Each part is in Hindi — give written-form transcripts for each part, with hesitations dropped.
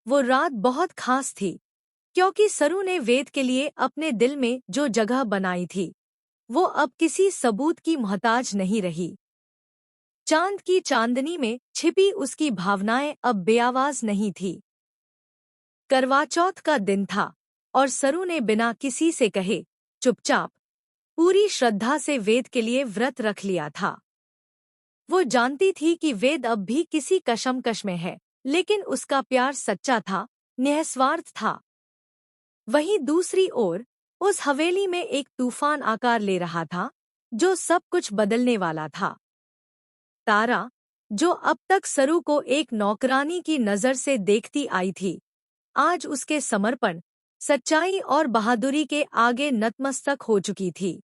वो रात बहुत खास थी, क्योंकि सरू ने वेद के लिए अपने दिल में जो जगह बनाई थी, वो अब किसी सबूत की मोहताज नहीं रही। चांद की चांदनी में छिपी उसकी भावनाएं अब बेआवाज नहीं थी। करवा चौथ का दिन था और सरू ने बिना किसी से कहे चुपचाप पूरी श्रद्धा से वेद के लिए व्रत रख लिया था। वो जानती थी कि वेद अब भी किसी कशमकश में है, लेकिन उसका प्यार सच्चा था, निस्वार्थ था। वहीं दूसरी ओर उस हवेली में एक तूफान आकार ले रहा था, जो सब कुछ बदलने वाला था। तारा, जो अब तक सरू को एक नौकरानी की नजर से देखती आई थी, आज उसके समर्पण, सच्चाई और बहादुरी के आगे नतमस्तक हो चुकी थी।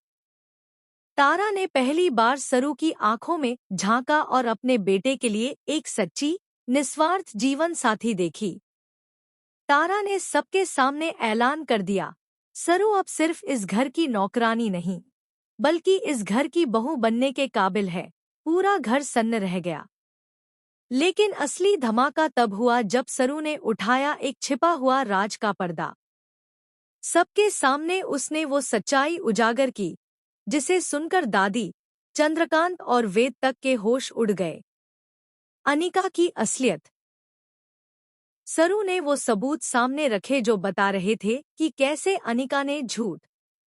तारा ने पहली बार सरू की आंखों में झांका और अपने बेटे के लिए एक सच्ची, निस्वार्थ जीवन साथी देखी। तारा ने सबके सामने ऐलान कर दिया, सरू अब सिर्फ इस घर की नौकरानी नहीं, बल्कि इस घर की बहू बनने के काबिल है। पूरा घर सन्न रह गया। लेकिन असली धमाका तब हुआ जब सरू ने उठाया एक छिपा हुआ राज का पर्दा। सबके सामने उसने वो सच्चाई उजागर की, जिसे सुनकर दादी, चंद्रकांत और वेद तक के होश उड़ गए। अनिका की असलियत। सरू ने वो सबूत सामने रखे जो बता रहे थे कि कैसे अनिका ने झूठ,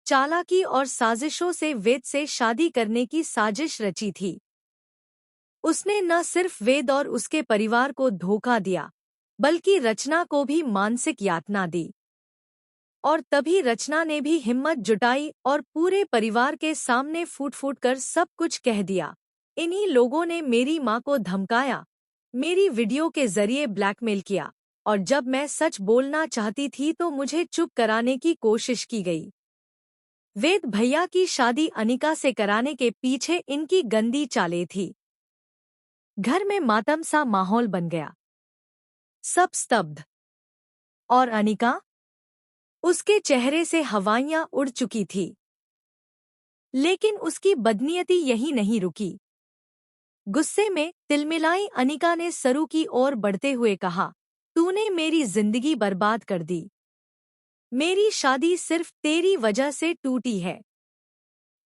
चालाकी और साजिशों से वेद से शादी करने की साजिश रची थी। उसने न सिर्फ वेद और उसके परिवार को धोखा दिया, बल्कि रचना को भी मानसिक यातना दी। और तभी रचना ने भी हिम्मत जुटाई और पूरे परिवार के सामने फूट फूट कर सब कुछ कह दिया। इन्हीं लोगों ने मेरी माँ को धमकाया, मेरी वीडियो के जरिए ब्लैकमेल किया, और जब मैं सच बोलना चाहती थी तो मुझे चुप कराने की कोशिश की गई। वेद भैया की शादी अनिका से कराने के पीछे इनकी गंदी चालें थी। घर में मातम सा माहौल बन गया। सब स्तब्ध। और अनिका? उसके चेहरे से हवाइयां उड़ चुकी थी। लेकिन उसकी बदनीयती यही नहीं रुकी। गुस्से में तिलमिलाई अनिका ने सरू की ओर बढ़ते हुए कहा, तूने मेरी जिंदगी बर्बाद कर दी। मेरी शादी सिर्फ तेरी वजह से टूटी है।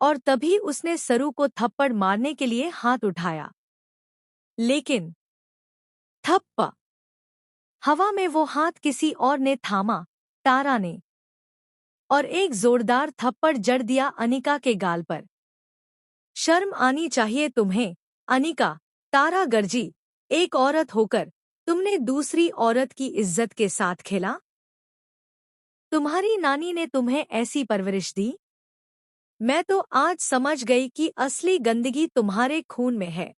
और तभी उसने सरू को थप्पड़ मारने के लिए हाथ उठाया। लेकिन थप्पड़! हवा में वो हाथ किसी और ने थामा, तारा ने। और एक जोरदार थप्पड़ जड़ दिया अनिका के गाल पर। शर्म आनी चाहिए तुम्हें, अनिका, तारा गर्जी। एक औरत होकर तुमने दूसरी औरत की इज्जत के साथ खेला? तुम्हारी नानी ने तुम्हें ऐसी परवरिश दी? मैं तो आज समझ गई कि असली गंदगी तुम्हारे खून में है।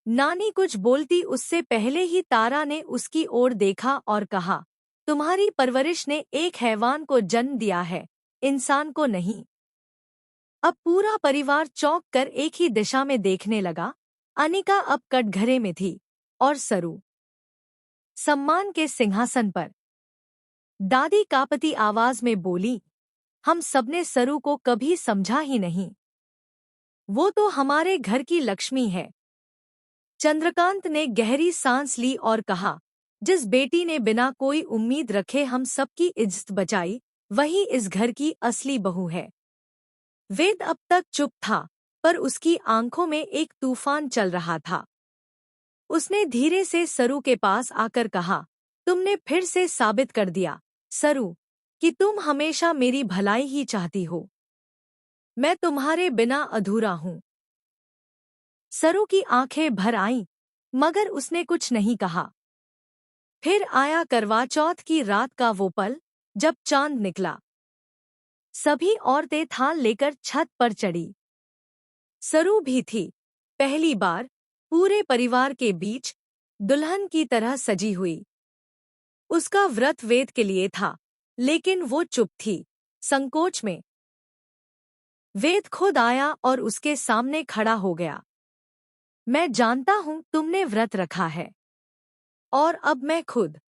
नानी कुछ बोलती उससे पहले ही तारा ने उसकी ओर देखा और कहा, तुम्हारी परवरिश ने एक हैवान को जन्म दिया है, इंसान को नहीं। अब पूरा परिवार चौंक कर एक ही दिशा में देखने लगा। अनिका अब कटघरे में थी और सरू सम्मान के सिंहासन पर। दादी कांपती आवाज में बोली, हम सबने सरू को कभी समझा ही नहीं। वो तो हमारे घर की लक्ष्मी है। चंद्रकांत ने गहरी सांस ली और कहा, जिस बेटी ने बिना कोई उम्मीद रखे हम सबकी इज्जत बचाई, वही इस घर की असली बहू है। वेद अब तक चुप था, पर उसकी आंखों में एक तूफान चल रहा था। उसने धीरे से सरू के पास आकर कहा, तुमने फिर से साबित कर दिया, सरू, कि तुम हमेशा मेरी भलाई ही चाहती हो। मैं तुम्हारे बिना अधूरा हूँ। सरू की आंखें भर आईं, मगर उसने कुछ नहीं कहा। फिर आया करवा चौथ की रात का वो पल, जब चांद निकला। सभी औरतें थाल लेकर छत पर चढ़ी। सरू भी थी, पहली बार पूरे परिवार के बीच दुल्हन की तरह सजी हुई। उसका व्रत वेद के लिए था, लेकिन वो चुप थी, संकोच में। वेद खुद आया और उसके सामने खड़ा हो गया। मैं जानता हूं तुमने व्रत रखा है। और अब मैं खुद